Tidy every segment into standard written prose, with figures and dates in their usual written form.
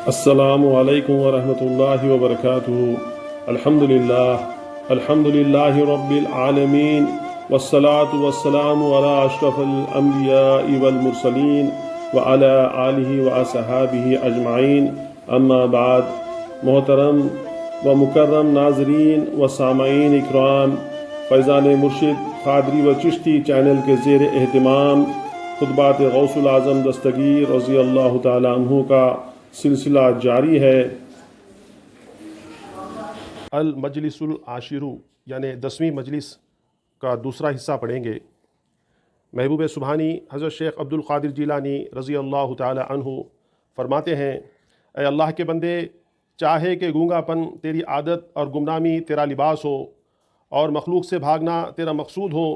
السلام علیکم ورحمۃ اللہ وبرکاتہ۔ الحمد للہ رب العالمین، والصلاة والسلام علی اشرف الانبیاء والمرسلین وعلی آلہ واصحابہ اجمعین، اما بعد۔ محترم و مکرم ناظرین و سامعین اکرام، فیضان مرشد قادری و چشتی چینل کے زیر اہتمام خطبات غوث العظم دستگیر رضی اللہ تعالیٰ عنہ کا سلسلہ جاری ہے۔ المجلس العاشرو یعنی 10ویں مجلس کا دوسرا حصہ پڑھیں گے۔ محبوب سبحانی حضرت شیخ عبد القادر جیلانی رضی اللہ تعالی عنہ فرماتے ہیں، اے اللہ کے بندے، چاہے کہ گونگا پن تیری عادت اور گمنامی تیرا لباس ہو اور مخلوق سے بھاگنا تیرا مقصود ہو،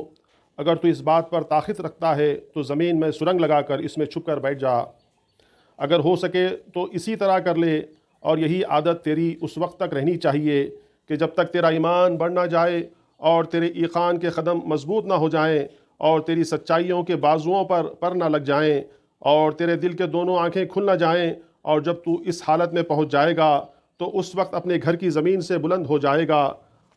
اگر تو اس بات پر طاقت رکھتا ہے تو زمین میں سرنگ لگا کر اس میں چھپ کر بیٹھ جا۔ اگر ہو سکے تو اسی طرح کر لے، اور یہی عادت تیری اس وقت تک رہنی چاہیے کہ جب تک تیرا ایمان بڑھ نہ جائے اور تیرے ایقان کے قدم مضبوط نہ ہو جائیں اور تیری سچائیوں کے بازوؤں پر نہ لگ جائیں اور تیرے دل کے دونوں آنکھیں کھل نہ جائیں، اور جب تو اس حالت میں پہنچ جائے گا تو اس وقت اپنے گھر کی زمین سے بلند ہو جائے گا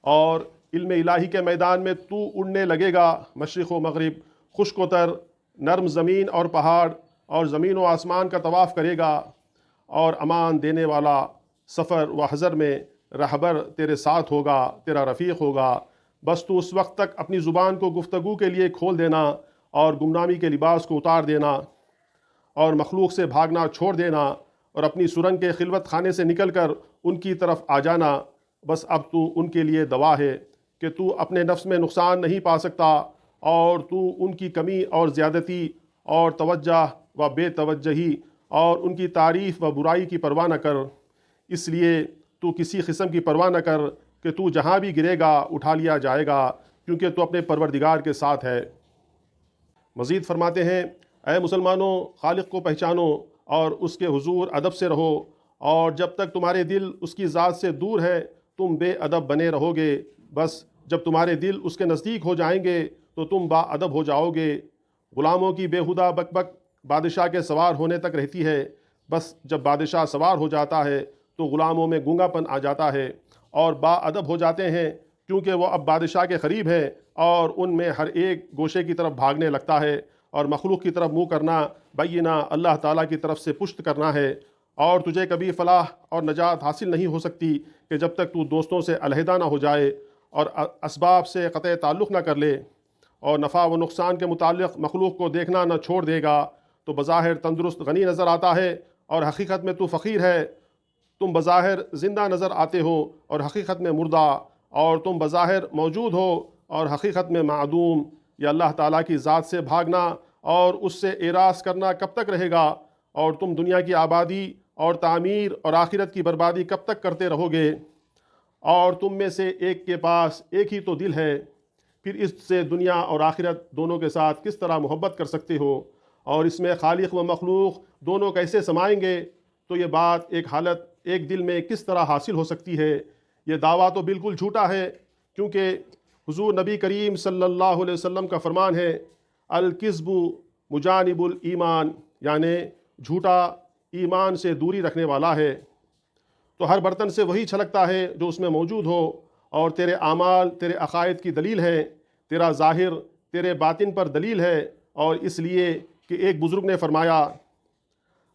اور علم الہی کے میدان میں تو اڑنے لگے گا، مشرق و مغرب، خشک و تر، نرم زمین اور پہاڑ اور زمین و آسمان کا طواف کرے گا، اور امان دینے والا سفر و حضر میں رہبر تیرے ساتھ ہوگا، تیرا رفیق ہوگا۔ بس تو اس وقت تک اپنی زبان کو گفتگو کے لیے کھول دینا اور گمنامی کے لباس کو اتار دینا اور مخلوق سے بھاگنا چھوڑ دینا اور اپنی سرنگ کے خلوت خانے سے نکل کر ان کی طرف آ جانا۔ بس اب تو ان کے لیے دوا ہے کہ تو اپنے نفس میں نقصان نہیں پا سکتا، اور تو ان کی کمی اور زیادتی اور توجہ و بے توجہی اور ان کی تعریف و برائی کی پرواہ نہ کر۔ اس لیے تو کسی قسم کی پرواہ نہ کر کہ تو جہاں بھی گرے گا اٹھا لیا جائے گا، کیونکہ تو اپنے پروردگار کے ساتھ ہے۔ مزید فرماتے ہیں، اے مسلمانوں، خالق کو پہچانو اور اس کے حضور ادب سے رہو، اور جب تک تمہارے دل اس کی ذات سے دور ہے تم بے ادب بنے رہو گے۔ بس جب تمہارے دل اس کے نزدیک ہو جائیں گے تو تم با ادب ہو جاؤ گے۔ غلاموں کی بےہودہ بک بک بادشاہ کے سوار ہونے تک رہتی ہے، بس جب بادشاہ سوار ہو جاتا ہے تو غلاموں میں گونگا پن آ جاتا ہے اور با ادب ہو جاتے ہیں، کیونکہ وہ اب بادشاہ کے قریب ہے اور ان میں ہر ایک گوشے کی طرف بھاگنے لگتا ہے، اور مخلوق کی طرف منہ کرنا بینہ اللہ تعالیٰ کی طرف سے پشت کرنا ہے۔ اور تجھے کبھی فلاح اور نجات حاصل نہیں ہو سکتی کہ جب تک تو دوستوں سے علیحدہ نہ ہو جائے اور اسباب سے قطع تعلق نہ کر لے، اور نفع و نقصان کے متعلق مخلوق کو دیکھنا نہ چھوڑ دے گا تو بظاہر تندرست غنی نظر آتا ہے اور حقیقت میں تو فقیر ہے۔ تم بظاہر زندہ نظر آتے ہو اور حقیقت میں مردہ، اور تم بظاہر موجود ہو اور حقیقت میں معدوم۔ یا اللہ تعالیٰ کی ذات سے بھاگنا اور اس سے اعراض کرنا کب تک رہے گا، اور تم دنیا کی آبادی اور تعمیر اور آخرت کی بربادی کب تک کرتے رہو گے؟ اور تم میں سے ایک کے پاس ایک ہی تو دل ہے، پھر اس سے دنیا اور آخرت دونوں کے ساتھ کس طرح محبت کر سکتے ہو، اور اس میں خالق و مخلوق دونوں کیسے سمائیں گے؟ تو یہ بات ایک حالت ایک دل میں کس طرح حاصل ہو سکتی ہے؟ یہ دعویٰ تو بالکل جھوٹا ہے، کیونکہ حضور نبی کریم صلی اللہ علیہ وسلم کا فرمان ہے، الکذب مجانب الایمان، یعنی جھوٹا ایمان سے دوری رکھنے والا ہے۔ تو ہر برتن سے وہی چھلکتا ہے جو اس میں موجود ہو، اور تیرے اعمال تیرے عقائد کی دلیل ہے، تیرا ظاہر تیرے باطن پر دلیل ہے، اور اس لیے کہ ایک بزرگ نے فرمایا،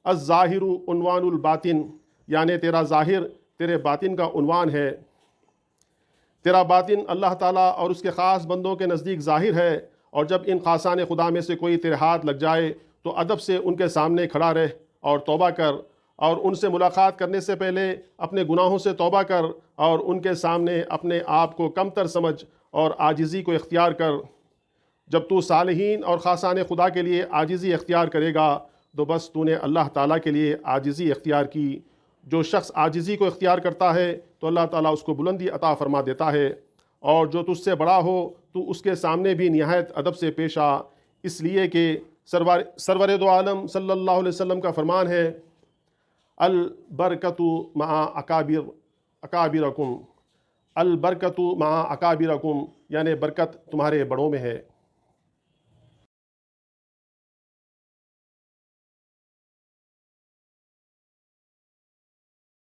الظاہر عنوان الباطن، یعنی تیرا ظاہر تیرے باطن کا عنوان ہے۔ تیرا باطن اللہ تعالیٰ اور اس کے خاص بندوں کے نزدیک ظاہر ہے، اور جب ان خاصان خدا میں سے کوئی تیرے ہاتھ لگ جائے تو ادب سے ان کے سامنے کھڑا رہ اور توبہ کر، اور ان سے ملاقات کرنے سے پہلے اپنے گناہوں سے توبہ کر، اور ان کے سامنے اپنے آپ کو کم تر سمجھ اور عاجزی کو اختیار کر۔ جب تو صالحین اور خاصان خدا کے لیے عاجزی اختیار کرے گا تو بس تو نے اللہ تعالیٰ کے لیے عاجزی اختیار کی۔ جو شخص عاجزی کو اختیار کرتا ہے تو اللہ تعالیٰ اس کو بلندی عطا فرما دیتا ہے، اور جو تجھ سے بڑا ہو تو اس کے سامنے بھی نہایت ادب سے پیش آ، اس لیے کہ سرور دو عالم صلی اللہ علیہ وسلم کا فرمان ہے، البرکۃ مع اکابرکم، البرکۃ مع اکابرکم، یعنی برکت تمہارے بڑوں میں ہے۔